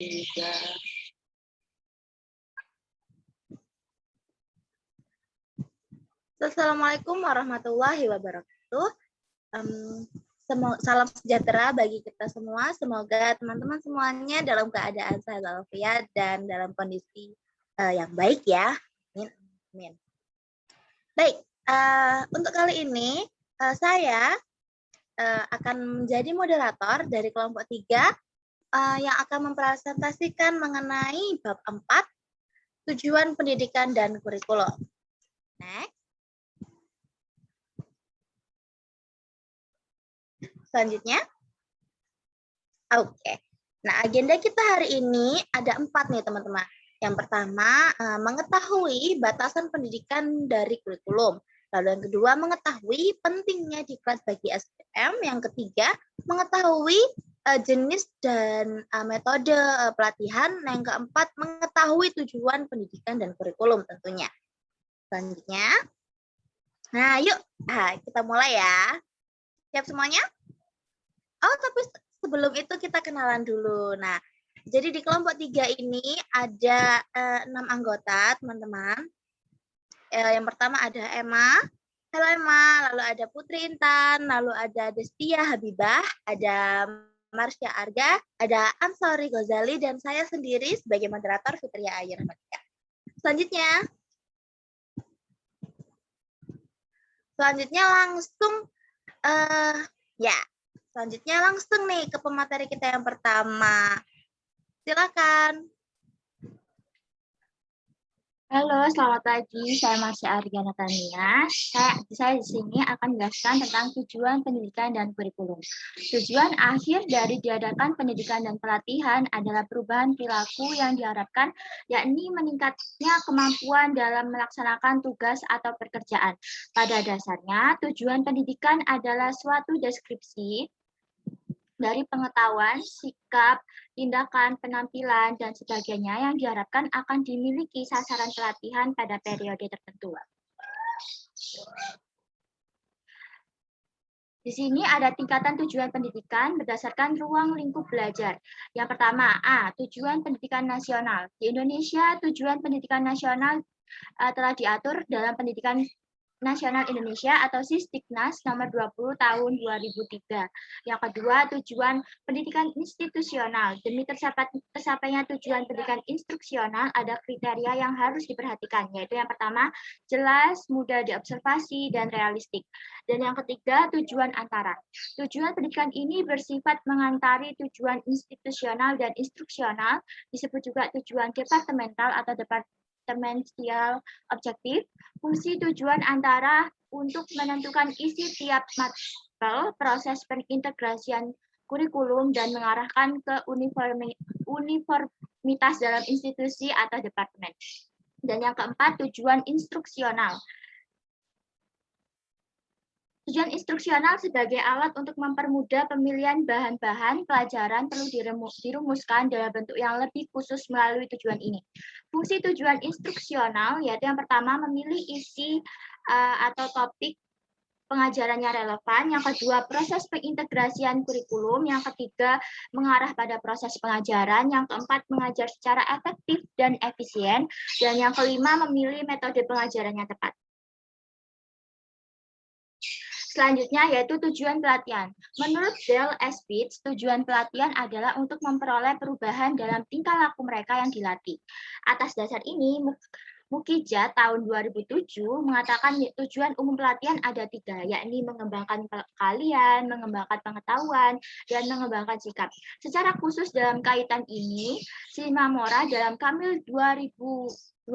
Tiga. Assalamualaikum warahmatullahi wabarakatuh. Salam sejahtera bagi kita semua. Semoga teman-teman semuanya dalam keadaan sehat walafiat dan dalam kondisi yang baik ya. Amin. Baik, untuk kali ini saya akan menjadi moderator dari kelompok 3 yang akan mempresentasikan mengenai bab 4 tujuan pendidikan dan kurikulum. Next. Selanjutnya. Oke. Nah, agenda kita hari ini ada 4 nih, teman-teman. Yang pertama, mengetahui batasan pendidikan dari kurikulum. Lalu yang kedua, mengetahui pentingnya diklat bagi SPM. Yang ketiga, mengetahui jenis dan metode pelatihan. Nah, yang keempat, mengetahui tujuan pendidikan dan kurikulum tentunya. Selanjutnya. Nah, yuk. Kita mulai ya. Siap semuanya? Oh, tapi sebelum itu kita kenalan dulu. Nah, jadi di kelompok 3 ini ada 6 anggota, teman-teman. Yang pertama ada Emma. Halo Emma. Lalu ada Putri Intan. Lalu ada Destia Habibah. Ada Marsha Arga. Ada Ansori Ghazali. Dan saya sendiri sebagai moderator Fitria Ayu Rahmatia. Selanjutnya langsung Selanjutnya langsung nih ke pemateri kita yang pertama. Silakan. Halo, selamat pagi. Saya Marsha Arga Natania. Saya di sini akan menjelaskan tentang tujuan pendidikan dan kurikulum. Tujuan akhir dari diadakan pendidikan dan pelatihan adalah perubahan perilaku yang diharapkan, yakni meningkatnya kemampuan dalam melaksanakan tugas atau pekerjaan. Pada dasarnya, tujuan pendidikan adalah suatu deskripsi dari pengetahuan, sikap, tindakan, penampilan, dan sebagainya yang diharapkan akan dimiliki sasaran pelatihan pada periode tertentu. Di sini ada tingkatan tujuan pendidikan berdasarkan ruang lingkup belajar. Yang pertama, tujuan pendidikan nasional. Di Indonesia, tujuan pendidikan nasional telah diatur dalam Pendidikan Nasional Indonesia atau Sisdiknas nomor 20 tahun 2003. Yang kedua, tujuan pendidikan institusional. Demi tercapainya tujuan pendidikan instruksional, ada kriteria yang harus diperhatikan, yaitu yang pertama, jelas, mudah diobservasi, dan realistik. Dan yang ketiga, tujuan antara. Tujuan pendidikan ini bersifat mengantari tujuan institusional dan instruksional, disebut juga tujuan departemental atau departemental objektif. Fungsi tujuan antara untuk menentukan isi tiap mapel, proses pengintegrasian kurikulum, dan mengarahkan ke uniformitas dalam institusi atau departemen. Dan yang keempat, tujuan instruksional. Tujuan instruksional sebagai alat untuk mempermudah pemilihan bahan-bahan pelajaran perlu dirumuskan dalam bentuk yang lebih khusus melalui tujuan ini. Fungsi tujuan instruksional yaitu yang pertama memilih isi atau topik pengajarannya relevan, yang kedua proses pengintegrasian kurikulum, yang ketiga mengarah pada proses pengajaran, yang keempat mengajar secara efektif dan efisien, dan yang kelima memilih metode pengajarannya tepat. Selanjutnya yaitu tujuan pelatihan. Menurut Dale Espitz, tujuan pelatihan adalah untuk memperoleh perubahan dalam tingkah laku mereka yang dilatih. Atas dasar ini, Mukijat tahun 2007 mengatakan tujuan umum pelatihan ada 3, yakni mengembangkan keahlian, mengembangkan pengetahuan, dan mengembangkan sikap. Secara khusus dalam kaitan ini, Shimamura dalam Kamil 2012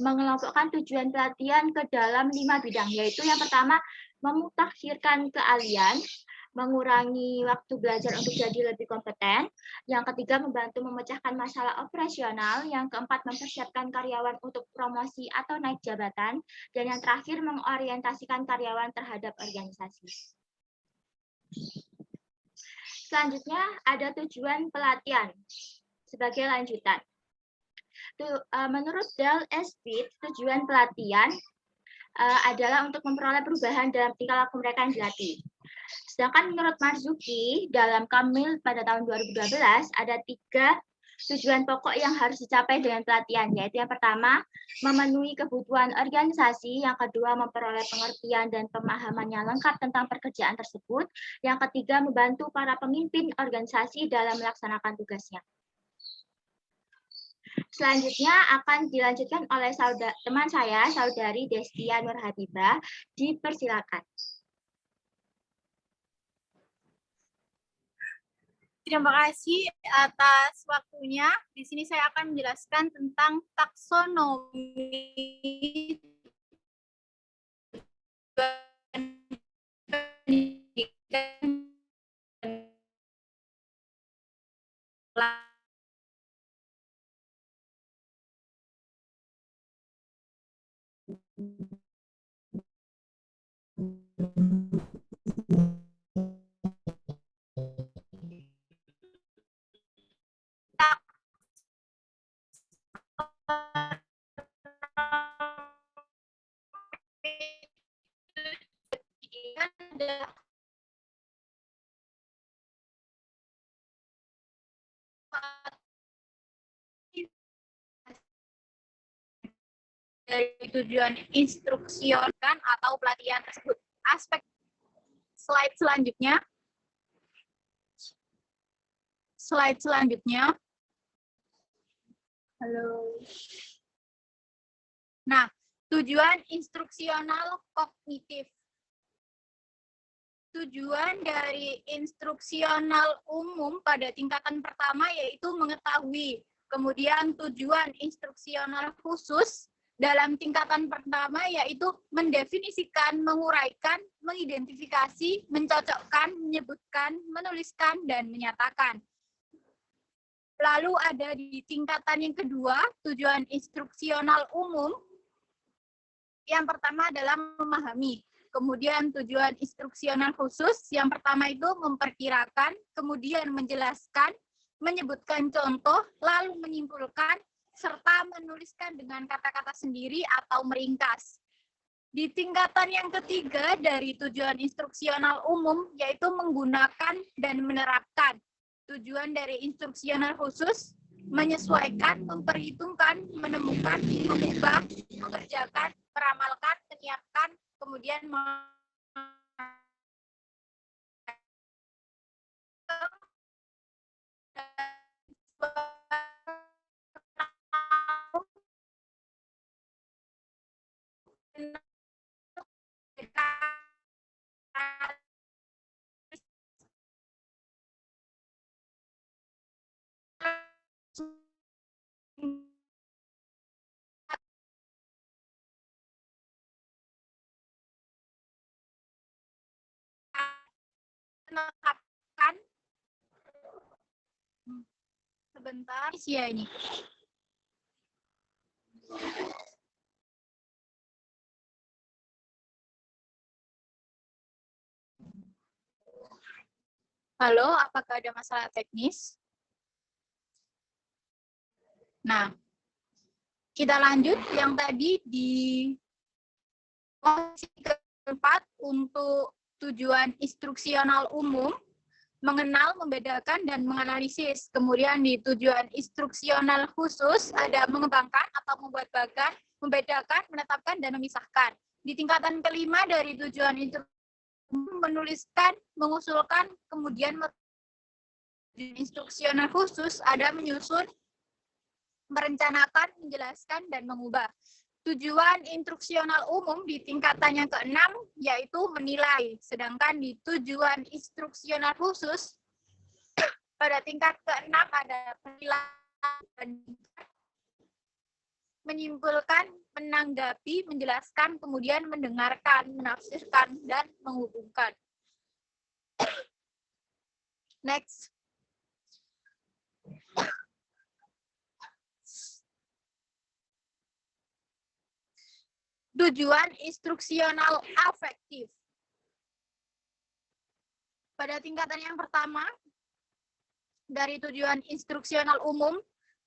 mengelompokkan tujuan pelatihan ke dalam 5 bidang, yaitu yang pertama, memutakhirkan keahlian, mengurangi waktu belajar untuk jadi lebih kompeten, yang ketiga membantu memecahkan masalah operasional, yang keempat mempersiapkan karyawan untuk promosi atau naik jabatan, dan yang terakhir mengorientasikan karyawan terhadap organisasi. Selanjutnya ada tujuan pelatihan sebagai lanjutan. Menurut Dale Espitz, tujuan pelatihan adalah untuk memperoleh perubahan dalam tingkah laku mereka yang dilatih. Sedangkan menurut Marzuki, dalam Kamil pada tahun 2012 ada 3 tujuan pokok yang harus dicapai dengan pelatihan, yaitu yang pertama, memenuhi kebutuhan organisasi, yang kedua, memperoleh pengertian dan pemahaman yang lengkap tentang pekerjaan tersebut, yang ketiga, membantu para pemimpin organisasi dalam melaksanakan tugasnya. Selanjutnya akan dilanjutkan oleh teman saya, Saudari Destia Nur Habibah. Dipersilakan. Terima kasih atas waktunya. Di sini saya akan menjelaskan tentang taksonomi pendidikan dari tujuan instruksionan atau pelatihan tersebut. Aspek slide selanjutnya. Slide selanjutnya. Halo. Nah, tujuan instruksional kognitif. Tujuan dari instruksional umum pada tingkatan pertama yaitu mengetahui. Kemudian tujuan instruksional khusus dalam tingkatan pertama yaitu mendefinisikan, menguraikan, mengidentifikasi, mencocokkan, menyebutkan, menuliskan, dan menyatakan. Lalu ada di tingkatan yang kedua, tujuan instruksional umum. Yang pertama adalah memahami. Kemudian tujuan instruksional khusus, yang pertama itu memperkirakan, kemudian menjelaskan, menyebutkan contoh, lalu menyimpulkan, serta menuliskan dengan kata-kata sendiri atau meringkas. Di tingkatan yang ketiga dari tujuan instruksional umum, yaitu menggunakan dan menerapkan. Tujuan dari instruksional khusus, menyesuaikan, memperhitungkan, menemukan, mengubah, mengerjakan, meramalkan, menyiapkan, kemudian menetapkan sebentar ya ini. Halo, apakah ada masalah teknis? Nah, kita lanjut yang tadi di posisi keempat untuk tujuan instruksional umum, mengenal, membedakan, dan menganalisis. Kemudian di tujuan instruksional khusus ada mengembangkan atau membedakan, menetapkan, dan memisahkan. Di tingkatan kelima dari tujuan itu menuliskan, mengusulkan, kemudian instruksional khusus ada menyusun, merencanakan, menjelaskan, dan mengubah. Tujuan instruksional umum di tingkatan yang keenam yaitu menilai, sedangkan di tujuan instruksional khusus pada tingkat keenam ada penilaian, menyimpulkan, menanggapi, menjelaskan, kemudian mendengarkan, menafsirkan, dan menghubungkan. Next. Tujuan instruksional afektif. Pada tingkatan yang pertama, dari tujuan instruksional umum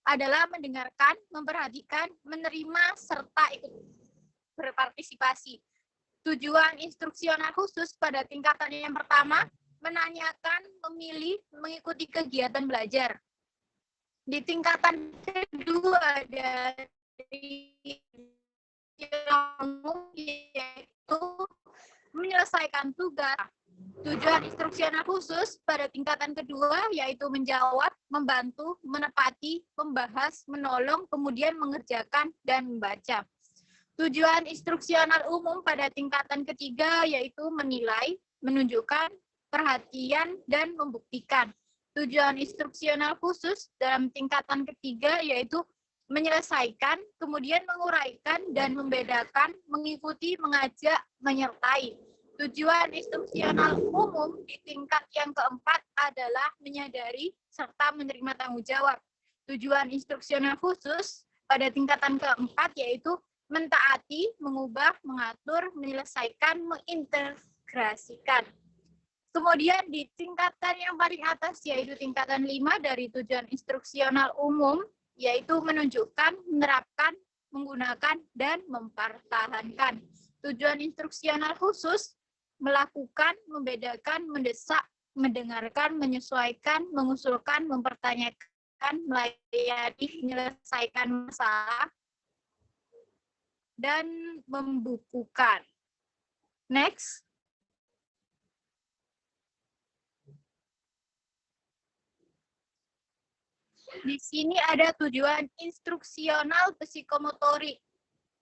adalah mendengarkan, memperhatikan, menerima, serta ikut berpartisipasi. Tujuan instruksional khusus pada tingkatan yang pertama, menanyakan, memilih, mengikuti kegiatan belajar. Di tingkatan kedua dari yaitu menyelesaikan tugas. Tujuan instruksional khusus pada tingkatan kedua yaitu menjawab, membantu, menepati, membahas, menolong, kemudian mengerjakan, dan membaca. Tujuan instruksional umum pada tingkatan ketiga yaitu menilai, menunjukkan, perhatian, dan membuktikan. Tujuan instruksional khusus dalam tingkatan ketiga yaitu menyelesaikan, kemudian menguraikan, dan membedakan, mengikuti, mengajak, menyertai. Tujuan instruksional umum di tingkat yang keempat adalah menyadari serta menerima tanggung jawab. Tujuan instruksional khusus pada tingkatan keempat yaitu mentaati, mengubah, mengatur, menyelesaikan, mengintegrasikan. Kemudian di tingkatan yang paling atas yaitu tingkatan 5 dari tujuan instruksional umum yaitu menunjukkan, menerapkan, menggunakan, dan mempertahankan. Tujuan instruksional khusus melakukan, membedakan, mendesak, mendengarkan, menyesuaikan, mengusulkan, mempertanyakan, melayani, menyelesaikan masalah, dan membukukan. Next. Di sini ada tujuan instruksional psikomotorik.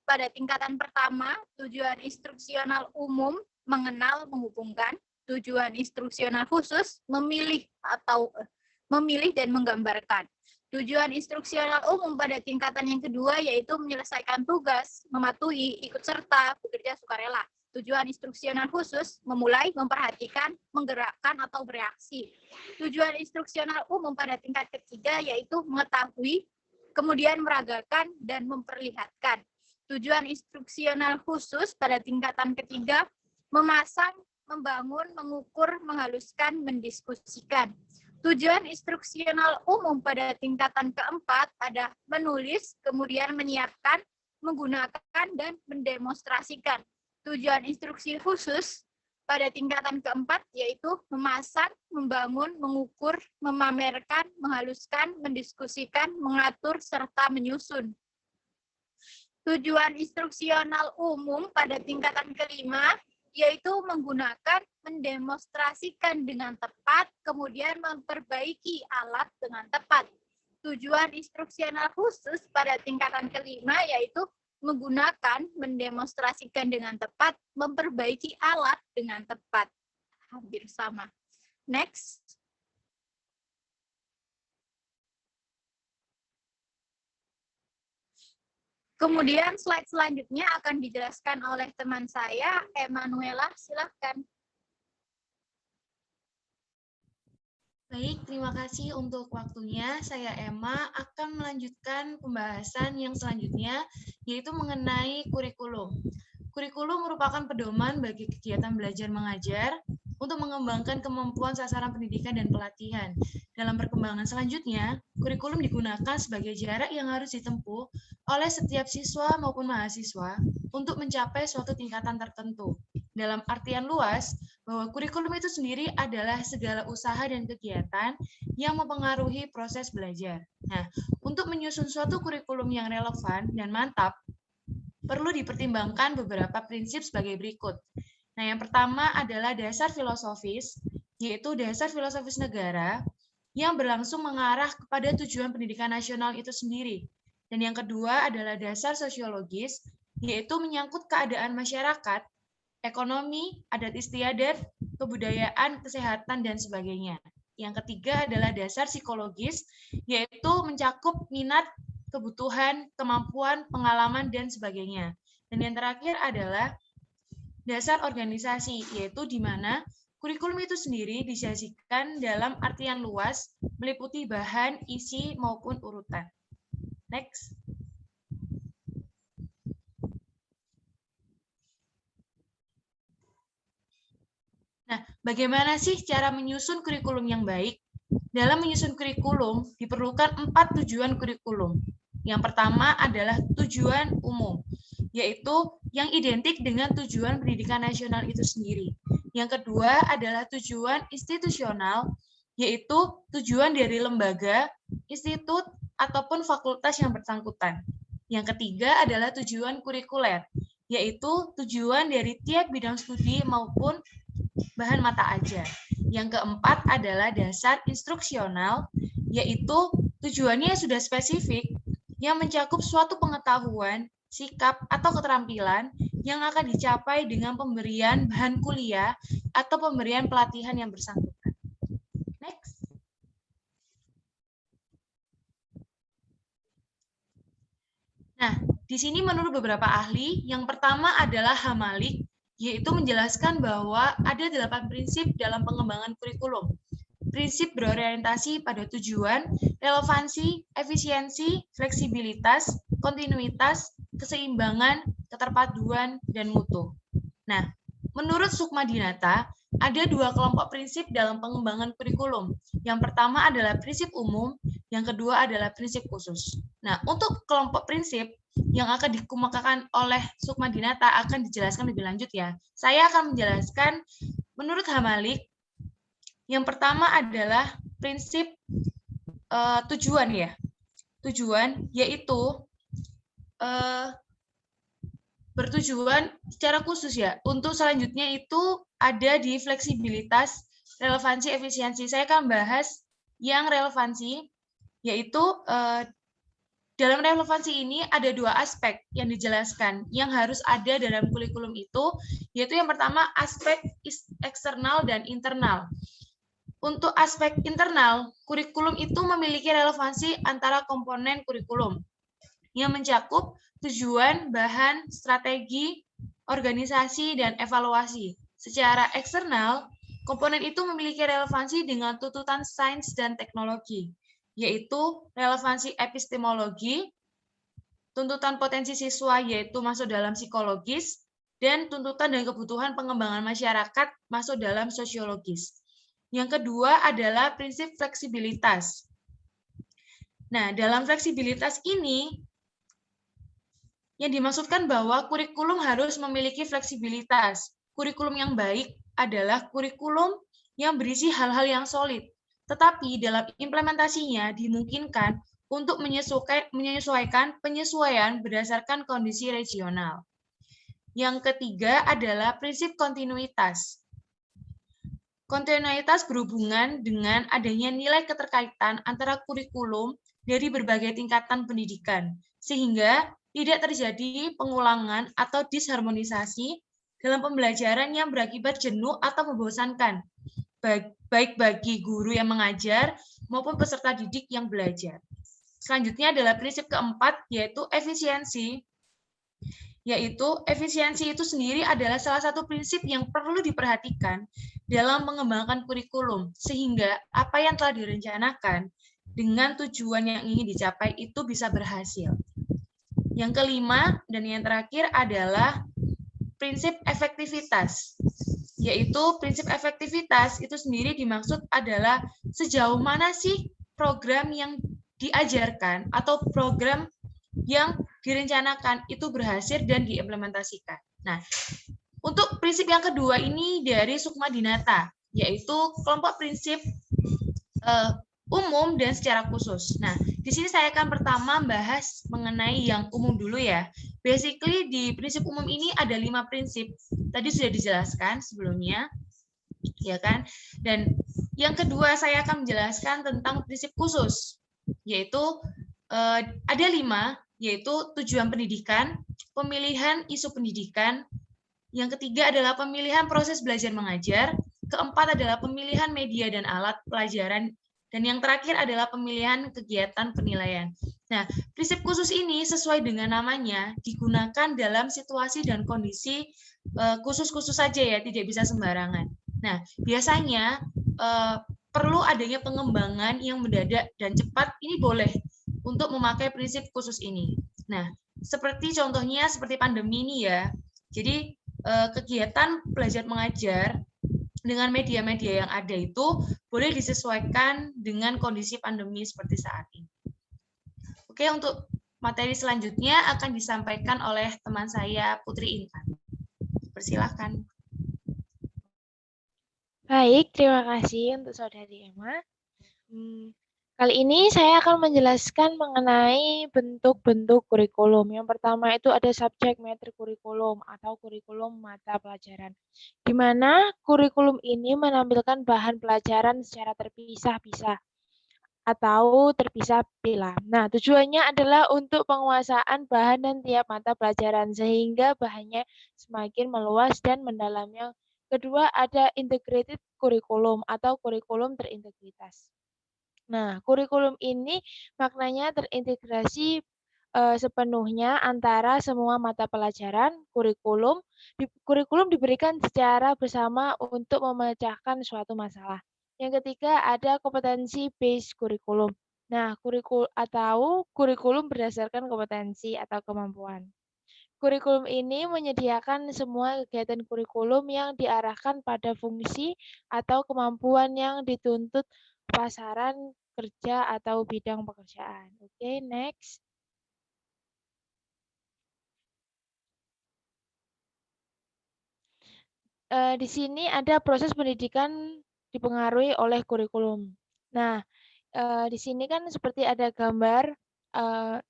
Pada tingkatan pertama, tujuan instruksional umum, mengenal, menghubungkan. Tujuan instruksional khusus, memilih dan menggambarkan. Tujuan instruksional umum pada tingkatan yang kedua yaitu menyelesaikan tugas, mematuhi, ikut serta, bekerja sukarela. Tujuan instruksional khusus, memulai, memperhatikan, menggerakkan, atau bereaksi. Tujuan instruksional umum pada tingkat ketiga yaitu mengetahui, kemudian meragakan, dan memperlihatkan. Tujuan instruksional khusus pada tingkatan ketiga, memasang, membangun, mengukur, menghaluskan, mendiskusikan. Tujuan instruksional umum pada tingkatan keempat ada menulis, kemudian menyiapkan, menggunakan, dan mendemonstrasikan. Tujuan instruksi khusus pada tingkatan keempat yaitu memasang, membangun, mengukur, memamerkan, menghaluskan, mendiskusikan, mengatur, serta menyusun. Tujuan instruksional umum pada tingkatan kelima yaitu menggunakan, mendemonstrasikan dengan tepat, kemudian memperbaiki alat dengan tepat. Tujuan instruksional khusus pada tingkatan kelima yaitu menggunakan, mendemonstrasikan dengan tepat, memperbaiki alat dengan tepat. Hampir sama. Next. Kemudian slide selanjutnya akan dijelaskan oleh teman saya, Emanuela. Silakan. Baik, terima kasih untuk waktunya. Saya Emma akan melanjutkan pembahasan yang selanjutnya, yaitu mengenai kurikulum. Kurikulum merupakan pedoman bagi kegiatan belajar mengajar untuk mengembangkan kemampuan sasaran pendidikan dan pelatihan. Dalam perkembangan selanjutnya, kurikulum digunakan sebagai jarak yang harus ditempuh oleh setiap siswa maupun mahasiswa untuk mencapai suatu tingkatan tertentu. Dalam artian luas, bahwa kurikulum itu sendiri adalah segala usaha dan kegiatan yang mempengaruhi proses belajar. Nah, untuk menyusun suatu kurikulum yang relevan dan mantap, perlu dipertimbangkan beberapa prinsip sebagai berikut. Nah, yang pertama adalah dasar filosofis, yaitu dasar filosofis negara yang berlangsung mengarah kepada tujuan pendidikan nasional itu sendiri. Dan yang kedua adalah dasar sosiologis, yaitu menyangkut keadaan masyarakat, ekonomi, adat istiadat, kebudayaan, kesehatan, dan sebagainya. Yang ketiga adalah dasar psikologis, yaitu mencakup minat, kebutuhan, kemampuan, pengalaman, dan sebagainya. Dan yang terakhir adalah dasar organisasi, yaitu di mana kurikulum itu sendiri disajikan dalam artian luas, meliputi bahan, isi, maupun urutan. Next. Nah, bagaimana sih cara menyusun kurikulum yang baik? Dalam menyusun kurikulum, diperlukan 4 tujuan kurikulum. Yang pertama adalah tujuan umum, yaitu yang identik dengan tujuan pendidikan nasional itu sendiri. Yang kedua adalah tujuan institusional, yaitu tujuan dari lembaga, institut, ataupun fakultas yang bersangkutan. Yang ketiga adalah tujuan kurikuler, yaitu tujuan dari tiap bidang studi maupun bahan mata ajar. Yang keempat adalah dasar instruksional, yaitu tujuannya sudah spesifik yang mencakup suatu pengetahuan, sikap, atau keterampilan yang akan dicapai dengan pemberian bahan kuliah atau pemberian pelatihan yang bersangkutan. Next. Nah, di sini menurut beberapa ahli, yang pertama adalah Hamalik, yaitu menjelaskan bahwa ada 8 prinsip dalam pengembangan kurikulum. Prinsip berorientasi pada tujuan, relevansi, efisiensi, fleksibilitas, kontinuitas, keseimbangan, keterpaduan, dan mutu. Nah, menurut Sukmadinata, ada 2 kelompok prinsip dalam pengembangan kurikulum. Yang pertama adalah prinsip umum, yang kedua adalah prinsip khusus. Nah, untuk kelompok prinsip yang akan dikemukakan oleh Sukmadinata akan dijelaskan lebih lanjut ya. Saya akan menjelaskan menurut Hamalik, yang pertama adalah prinsip tujuan ya. Tujuan yaitu bertujuan secara khusus ya. Untuk selanjutnya itu ada di fleksibilitas, relevansi, efisiensi. Saya akan bahas yang relevansi, yaitu dalam relevansi ini ada 2 aspek yang dijelaskan yang harus ada dalam kurikulum itu, yaitu yang pertama aspek eksternal dan internal. Untuk aspek internal, kurikulum itu memiliki relevansi antara komponen kurikulum yang mencakup tujuan, bahan, strategi, organisasi, dan evaluasi. Secara eksternal, komponen itu memiliki relevansi dengan tuntutan sains dan teknologi, yaitu relevansi epistemologi, tuntutan potensi siswa yaitu masuk dalam psikologis, dan tuntutan dan kebutuhan pengembangan masyarakat masuk dalam sosiologis. Yang kedua adalah prinsip fleksibilitas. Nah, dalam fleksibilitas ini, yang dimaksudkan bahwa kurikulum harus memiliki fleksibilitas. Kurikulum yang baik adalah kurikulum yang berisi hal-hal yang solid, tetapi dalam implementasinya dimungkinkan untuk menyesuaikan penyesuaian berdasarkan kondisi regional. Yang ketiga adalah prinsip kontinuitas. Kontinuitas berhubungan dengan adanya nilai keterkaitan antara kurikulum dari berbagai tingkatan pendidikan, sehingga tidak terjadi pengulangan atau disharmonisasi dalam pembelajaran yang berakibat jenuh atau membosankan, baik bagi guru yang mengajar maupun peserta didik yang belajar. Selanjutnya adalah prinsip keempat, yaitu efisiensi. Yaitu efisiensi itu sendiri adalah salah satu prinsip yang perlu diperhatikan dalam mengembangkan kurikulum, sehingga apa yang telah direncanakan dengan tujuan yang ingin dicapai itu bisa berhasil. Yang kelima dan yang terakhir adalah prinsip efektivitas, yaitu prinsip efektivitas itu sendiri dimaksud adalah sejauh mana sih program yang diajarkan atau program yang direncanakan itu berhasil dan diimplementasikan. Nah, untuk prinsip yang kedua ini dari Sukmadinata, yaitu kelompok prinsip umum dan secara khusus. Nah, di sini saya akan pertama bahas mengenai yang umum dulu ya. Basically di prinsip umum ini ada 5 prinsip. Tadi sudah dijelaskan sebelumnya, ya kan? Dan yang kedua saya akan menjelaskan tentang prinsip khusus, yaitu ada 5, yaitu tujuan pendidikan, pemilihan isu pendidikan, yang ketiga adalah pemilihan proses belajar mengajar, keempat adalah pemilihan media dan alat pelajaran, dan yang terakhir adalah pemilihan kegiatan penilaian. Nah, prinsip khusus ini sesuai dengan namanya digunakan dalam situasi dan kondisi khusus-khusus saja ya, tidak bisa sembarangan. Nah, biasanya perlu adanya pengembangan yang mendadak dan cepat, ini boleh untuk memakai prinsip khusus ini. Nah, seperti contohnya seperti pandemi ini ya. Jadi kegiatan belajar mengajar dengan media-media yang ada itu boleh disesuaikan dengan kondisi pandemi seperti saat ini. Oke, untuk Materi selanjutnya akan disampaikan oleh teman saya, Putri Intan. Persilahkan. Baik, terima kasih untuk Saudari Emma. Kali ini saya akan menjelaskan mengenai bentuk-bentuk kurikulum. Yang pertama itu ada subjek matter kurikulum atau kurikulum mata pelajaran, di mana kurikulum ini menampilkan bahan pelajaran secara terpisah-pisah atau terpisah pilah. Nah, tujuannya adalah untuk penguasaan bahan dan tiap mata pelajaran sehingga bahannya semakin meluas dan mendalam. Yang kedua ada integrated kurikulum atau kurikulum terintegritas. Nah, kurikulum ini maknanya terintegrasi sepenuhnya antara semua mata pelajaran. Kurikulum diberikan secara bersama untuk memecahkan suatu masalah. Yang ketiga ada kompetensi based kurikulum. Nah, kurikulum berdasarkan kompetensi atau kemampuan. Kurikulum ini menyediakan semua kegiatan kurikulum yang diarahkan pada fungsi atau kemampuan yang dituntut pasaran kerja atau bidang pekerjaan. Oke, next. Di sini ada proses pendidikan dipengaruhi oleh kurikulum. Nah, di sini kan seperti ada gambar,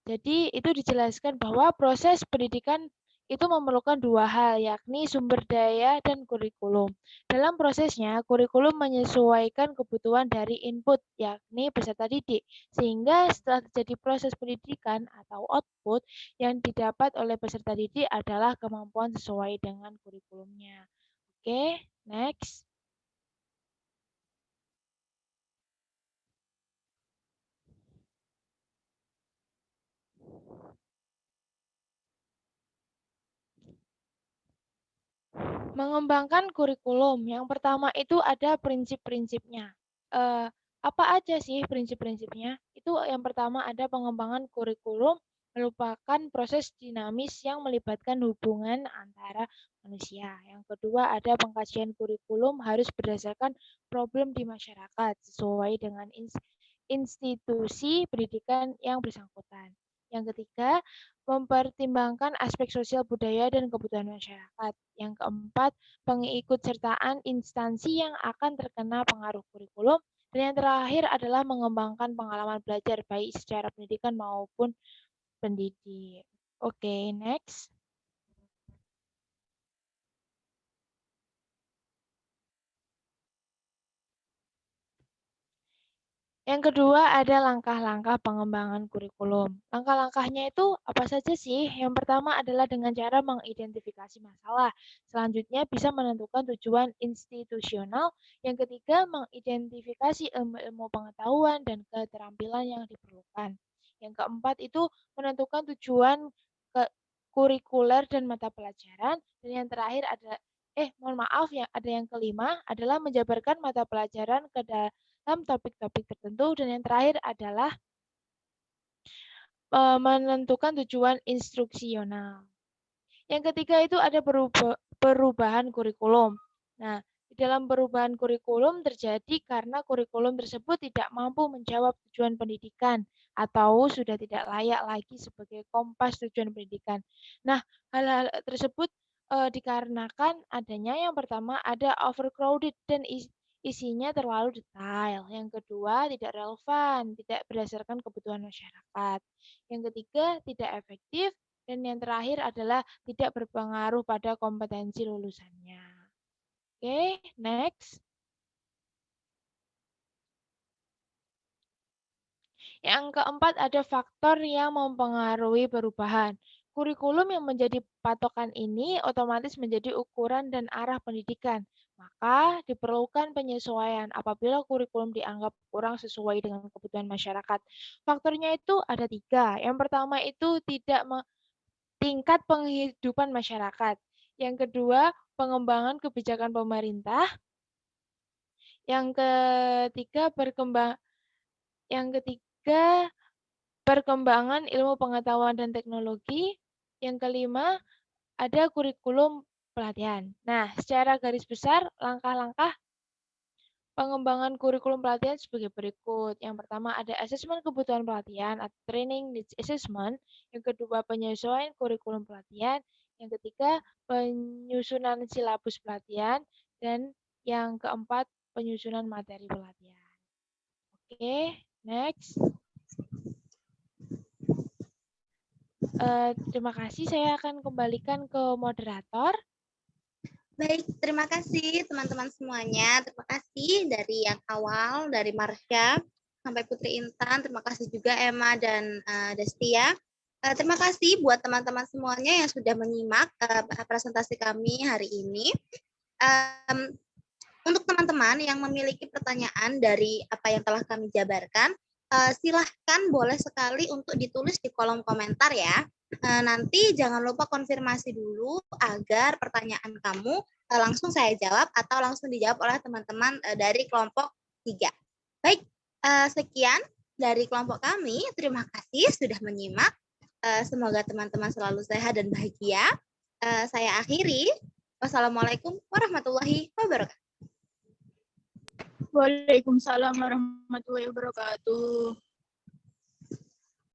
jadi itu dijelaskan bahwa proses pendidikan itu memerlukan dua hal, yakni sumber daya dan kurikulum. Dalam prosesnya, kurikulum menyesuaikan kebutuhan dari input, yakni peserta didik, sehingga setelah terjadi proses pendidikan atau output yang didapat oleh peserta didik adalah kemampuan sesuai dengan kurikulumnya. Oke, next. Mengembangkan kurikulum. Yang pertama itu ada prinsip-prinsipnya. Apa aja sih prinsip-prinsipnya? Itu yang pertama ada pengembangan kurikulum merupakan proses dinamis yang melibatkan hubungan antara manusia. Yang kedua ada pengkajian kurikulum harus berdasarkan problem di masyarakat sesuai dengan institusi pendidikan yang bersangkutan. Yang ketiga, mempertimbangkan aspek sosial budaya dan kebutuhan masyarakat. Yang keempat, pengikutsertaan instansi yang akan terkena pengaruh kurikulum. Dan yang terakhir adalah mengembangkan pengalaman belajar baik secara pendidikan maupun pendidik. Oke, next. Yang kedua ada langkah-langkah pengembangan kurikulum. Langkah-langkahnya itu apa saja sih? Yang pertama adalah dengan cara mengidentifikasi masalah. Selanjutnya bisa menentukan tujuan institusional. Yang ketiga mengidentifikasi ilmu-ilmu pengetahuan dan keterampilan yang diperlukan. Yang keempat itu menentukan tujuan kurikuler dan mata pelajaran. Dan yang terakhir ada ada yang kelima adalah menjabarkan mata pelajaran ke dalam topik-topik tertentu, dan yang terakhir adalah menentukan tujuan instruksional. Yang ketiga itu ada perubahan kurikulum. Nah, di dalam perubahan kurikulum terjadi karena kurikulum tersebut tidak mampu menjawab tujuan pendidikan atau sudah tidak layak lagi sebagai kompas tujuan pendidikan. Nah, hal-hal tersebut dikarenakan adanya yang pertama ada overcrowded dan isinya terlalu detail. Yang kedua, tidak relevan, tidak berdasarkan kebutuhan masyarakat. Yang ketiga, tidak efektif. Dan yang terakhir adalah tidak berpengaruh pada kompetensi lulusannya. Oke, next. Yang keempat ada faktor yang mempengaruhi perubahan. Kurikulum yang menjadi patokan ini otomatis menjadi ukuran dan arah pendidikan. Maka diperlukan penyesuaian apabila kurikulum dianggap kurang sesuai dengan kebutuhan masyarakat. Faktornya itu ada 3. Yang pertama itu tingkat penghidupan masyarakat. Yang kedua, pengembangan kebijakan pemerintah. Yang ketiga, perkembangan ilmu pengetahuan dan teknologi. Yang kelima, ada kurikulum pelatihan. Nah, secara garis besar, langkah-langkah pengembangan kurikulum pelatihan sebagai berikut. Yang pertama ada asesmen kebutuhan pelatihan atau training needs assessment. Yang kedua penyesuaian kurikulum pelatihan. Yang ketiga penyusunan silabus pelatihan. Dan yang keempat penyusunan materi pelatihan. Oke, next. Terima kasih, saya akan kembalikan ke moderator. Baik, terima kasih teman-teman semuanya. Terima kasih dari yang awal, dari Marsha sampai Putri Intan. Terima kasih juga Emma dan Destia. Terima kasih buat teman-teman semuanya yang sudah menyimak presentasi kami hari ini. Untuk teman-teman yang memiliki pertanyaan dari apa yang telah kami jabarkan, silahkan boleh sekali untuk ditulis di kolom komentar ya. Nanti jangan lupa konfirmasi dulu agar pertanyaan kamu langsung saya jawab atau langsung dijawab oleh teman-teman dari kelompok 3. Baik, sekian dari kelompok kami. Terima kasih sudah menyimak. Semoga teman-teman selalu sehat dan bahagia. Saya akhiri. Wassalamualaikum warahmatullahi wabarakatuh. Waalaikumsalam warahmatullahi wabarakatuh.